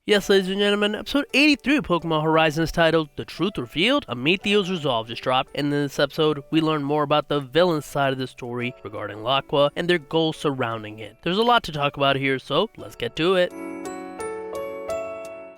Yes, ladies and gentlemen, episode 83 of Pokemon Horizon is titled The Truth Revealed, Amethio's Resolve just dropped, and in this episode, we learn more about the villain side of the story regarding Laqua and their goals surrounding it. There's a lot to talk about here, so let's get to it.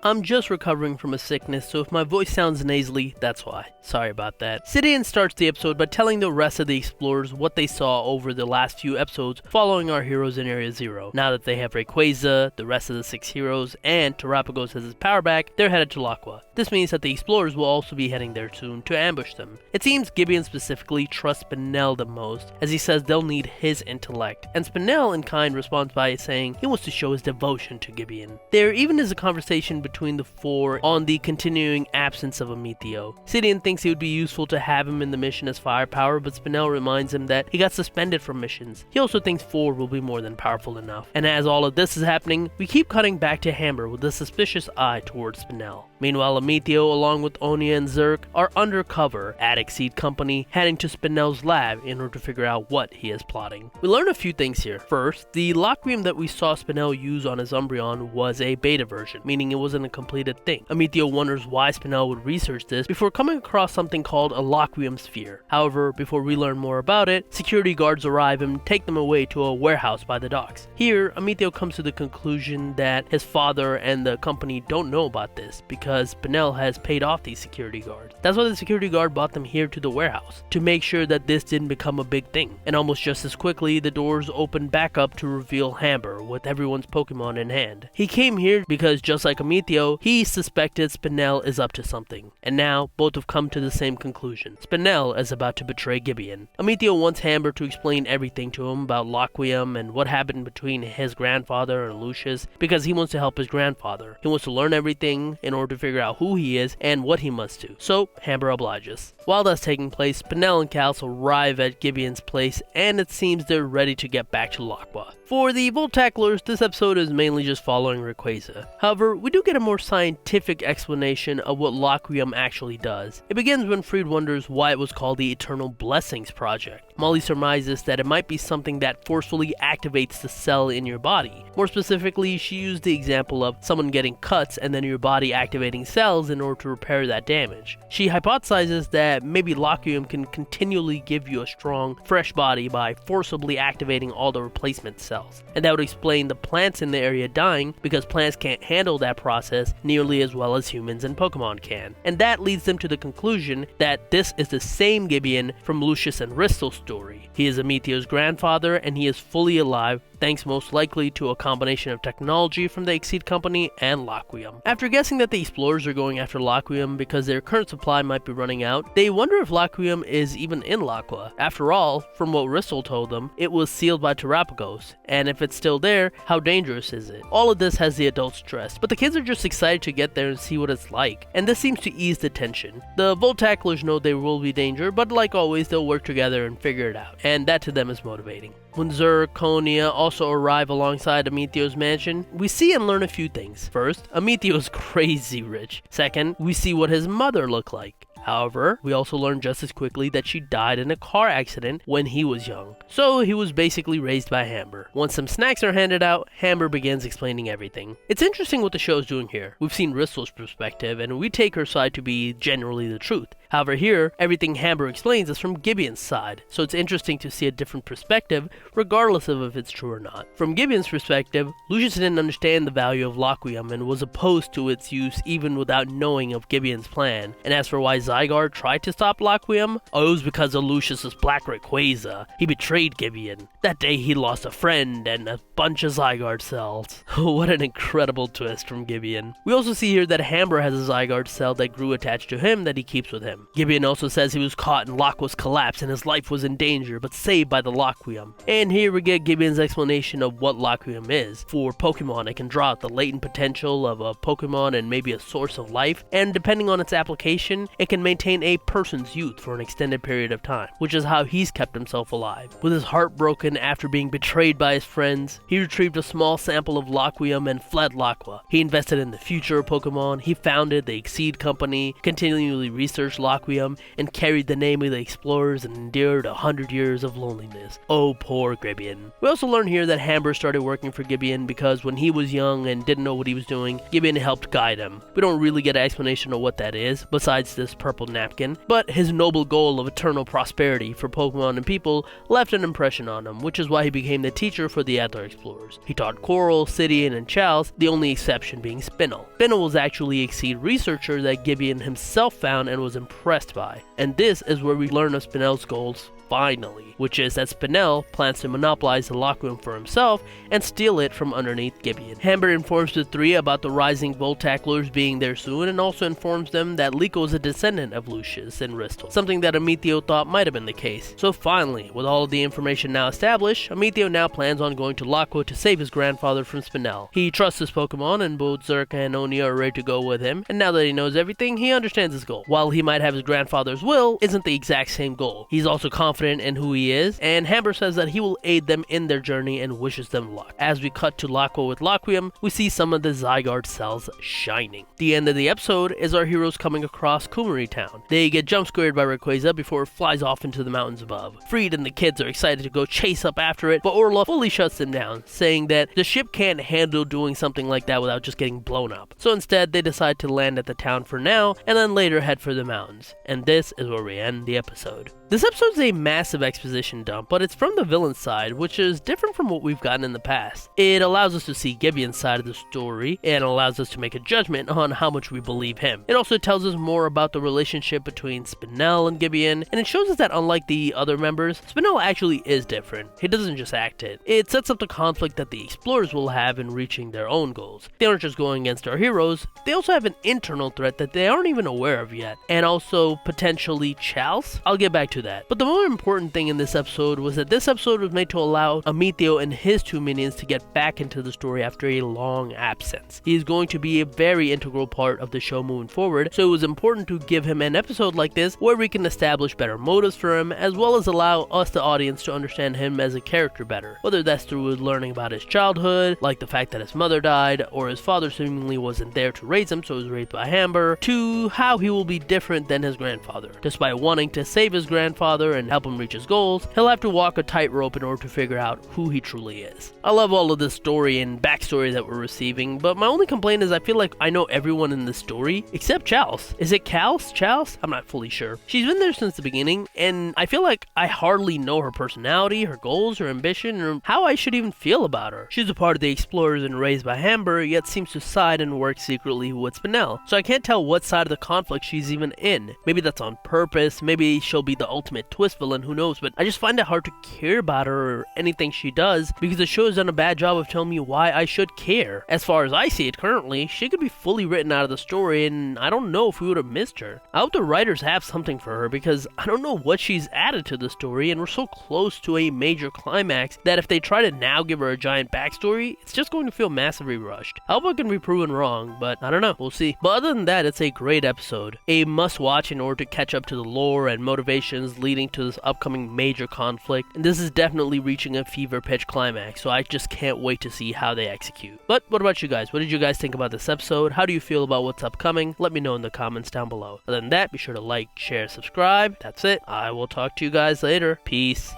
I'm just recovering from a sickness, so if my voice sounds nasally, that's why. Sorry about that. Gideon starts the episode by telling the rest of the explorers what they saw over the last few episodes following our heroes in Area 0. Now that they have Rayquaza, the rest of the 6 heroes, and Terapagos has his power back, they're headed to Laqua. This means that the explorers will also be heading there soon to ambush them. It seems Gibeon specifically trusts Spinel the most, as he says they'll need his intellect, and Spinel in kind responds by saying he wants to show his devotion to Gibeon. There even is a conversation between the four on the continuing absence of Amethio. Gideon thinks it would be useful to have him in the mission as firepower, but Spinel reminds him that he got suspended from missions. He also thinks 4 will be more than powerful enough. And as all of this is happening, we keep cutting back to Hamber with a suspicious eye towards Spinel. Meanwhile, Amethio, along with Onia and Zerk, are undercover at Exceed Company, heading to Spinel's lab in order to figure out what he is plotting. We learn a few things here. First, the Locrium that we saw Spinel use on his Umbreon was a beta version, meaning it wasn't a completed thing. Amethio wonders why Spinel would research this before coming across something called a Locrium Sphere. However, before we learn more about it, security guards arrive and take them away to a warehouse by the docks. Here, Amethio comes to the conclusion that his father and the company don't know about this because Spinel has paid off these security guards. That's why the security guard brought them here to the warehouse, to make sure that this didn't become a big thing. And almost just as quickly, the doors open back up to reveal Hamber with everyone's Pokemon in hand. He came here because, just like Amethio, he suspected Spinel is up to something. And now, both have come to the same conclusion. Spinel is about to betray Gibeon. Amethio wants Hamber to explain everything to him about Loquium and what happened between his grandfather and Lucius, because he wants to help his grandfather. He wants to learn everything in order to figure out who he is and what he must do. So, Hamber obliges. While that's taking place, Spinel and Calus arrive at Gibeon's place, and it seems they're ready to get back to Laqua. For the Voltaclers, this episode is mainly just following Rayquaza. However, we do get a more scientific explanation of what Locrium actually does. It begins when Freed wonders why it was called the Eternal Blessings Project. Molly surmises that it might be something that forcefully activates the cell in your body. More specifically, she used the example of someone getting cuts and then your body activating cells in order to repair that damage. She hypothesizes that maybe Locrium can continually give you a strong, fresh body by forcibly activating all the replacement cells. And that would explain the plants in the area dying, because plants can't handle that process nearly as well as humans and Pokemon can. And that leads them to the conclusion that this is the same Gibeon from Lucius and Ristel's story. He is Amethio's grandfather, and he is fully alive, thanks most likely to a combination of technology from the Exceed Company and Loquium. After guessing that the explorers are going after Loquium because their current supply might be running out, they wonder if Loquium is even in Laqua. After all, from what Ristel told them, it was sealed by Terapagos, and if it's still there, how dangerous is it? All of this has the adults stressed, but the kids are just excited to get there and see what it's like, and this seems to ease the tension. The Voltaclers know there will be danger, but like always, they'll work together and figure it out, and that to them is motivating. When Zerk, Onia also arrive alongside Amethio's mansion, we see and learn a few things. First, Amethio is crazy rich. Second, we see what his mother looked like. However, we also learn just as quickly that she died in a car accident when he was young. So he was basically raised by Hamber. Once some snacks are handed out, Hamber begins explaining everything. It's interesting what the show is doing here. We've seen Ristel's perspective, and we take her side to be generally the truth. However, here, everything Hamber explains is from Gibeon's side, so it's interesting to see a different perspective, regardless of if it's true or not. From Gibeon's perspective, Lucius didn't understand the value of Loquium and was opposed to its use even without knowing of Gibeon's plan. And as for why Zygarde tried to stop Loquium, it was because of Lucius's black Rayquaza. He betrayed Gibeon. That day he lost a friend and a bunch of Zygarde cells. What an incredible twist from Gibeon. We also see here that Hamber has a Zygarde cell that grew attached to him that he keeps with him. Gibeon also says he was caught in Laqua's collapse and his life was in danger, but saved by the Locrium. And here we get Gibeon's explanation of what Locrium is. For Pokemon, it can draw out the latent potential of a Pokemon and maybe a source of life, and depending on its application, it can maintain a person's youth for an extended period of time, which is how he's kept himself alive. With his heart broken after being betrayed by his friends, he retrieved a small sample of Locrium and fled Laqua. He invested in the future of Pokemon, he founded the Exceed Company, continually researched Laqua, Laqua and carried the name of the explorers and endured 100 years of loneliness. Oh, poor Gibeon. We also learn here that Hamber started working for Gibeon because when he was young and didn't know what he was doing, Gibeon helped guide him. We don't really get an explanation of what that is, besides this purple napkin, but his noble goal of eternal prosperity for Pokemon and people left an impression on him, which is why he became the teacher for the other explorers. He taught Coral, Sidian, and Chalice, the only exception being Spinel. Spinel was actually a seed researcher that Gibeon himself found and was impressed by, and this is where we learn of Spinel's goals finally, which is that Spinel plans to monopolize the Laqua for himself and steal it from underneath Gibeon. Hamber informs the three about the rising Voltaclers being there soon and also informs them that Liko is a descendant of Lucius and Ristle, something that Amethio thought might have been the case. So finally, with all of the information now established, Amethio now plans on going to Laqua to save his grandfather from Spinel. He trusts his Pokemon and both Zerka and Oni are ready to go with him, and now that he knows everything, he understands his goal. While he might have his grandfather's will, isn't the exact same goal. He's also confident in who he is, and Hamber says that he will aid them in their journey and wishes them luck. As we cut to Laqua with Laqua, we see some of the Zygarde cells shining. The end of the episode is our heroes coming across Kumari Town. They get jump scared by Rayquaza before it flies off into the mountains above. Freed and the kids are excited to go chase up after it, but Orla fully shuts them down, saying that the ship can't handle doing something like that without just getting blown up. So instead, they decide to land at the town for now, and then later head for the mountains. And this is where we end the episode. This episode is a massive exposition dump, but it's from the villain's side, which is different from what we've gotten in the past. It allows us to see Gibeon's side of the story, and allows us to make a judgment on how much we believe him. It also tells us more about the relationship between Spinel and Gibeon, and it shows us that unlike the other members, Spinel actually is different. He doesn't just act it. It sets up the conflict that the explorers will have in reaching their own goals. They aren't just going against our heroes, they also have an internal threat that they aren't even aware of yet, and also potentially Chalice. I'll get back to that. But the more important thing in this episode was that this episode was made to allow Amethio and his two minions to get back into the story after a long absence. He is going to be a very integral part of the show moving forward, so it was important to give him an episode like this where we can establish better motives for him, as well as allow us, the audience, to understand him as a character better. Whether that's through learning about his childhood, like the fact that his mother died, or his father seemingly wasn't there to raise him, so he was raised by Hamber, to how he will be different than his grandfather. Despite wanting to save his grandfather and help him reach his goals, he'll have to walk a tightrope in order to figure out who he truly is. I love all of this story and backstory that we're receiving, but my only complaint is I feel like I know everyone in this story except Chalice. Is it Chalice? I'm not fully sure. She's been there since the beginning, and I feel like I hardly know her personality, her goals, her ambition, or how I should even feel about her. She's a part of the explorers and raised by Hamber, yet seems to side and work secretly with Spinel, so I can't tell what side of the conflict she's even in. Maybe that's on purpose, maybe she'll be the ultimate twist villain, who knows, but I just find it hard to care about her or anything she does because the show has done a bad job of telling me why I should care. As far as I see it currently, she could be fully written out of the story, and I don't know if we would have missed her. I hope the writers have something for her because I don't know what she's added to the story, and we're so close to a major climax that if they try to now give her a giant backstory, it's just going to feel massively rushed. I hope I can be proven wrong, but I don't know, we'll see. But other than that, it's a great episode. A must watch in order to catch up to the lore and motivations leading to this upcoming major conflict, and this is definitely reaching a fever pitch climax, so I just can't wait to see how they execute. But what about you guys? What did you guys think about this episode? How do you feel about what's upcoming? Let me know in the comments down below. Other than that, be sure to like, share, subscribe. That's it. I will talk to you guys later. Peace.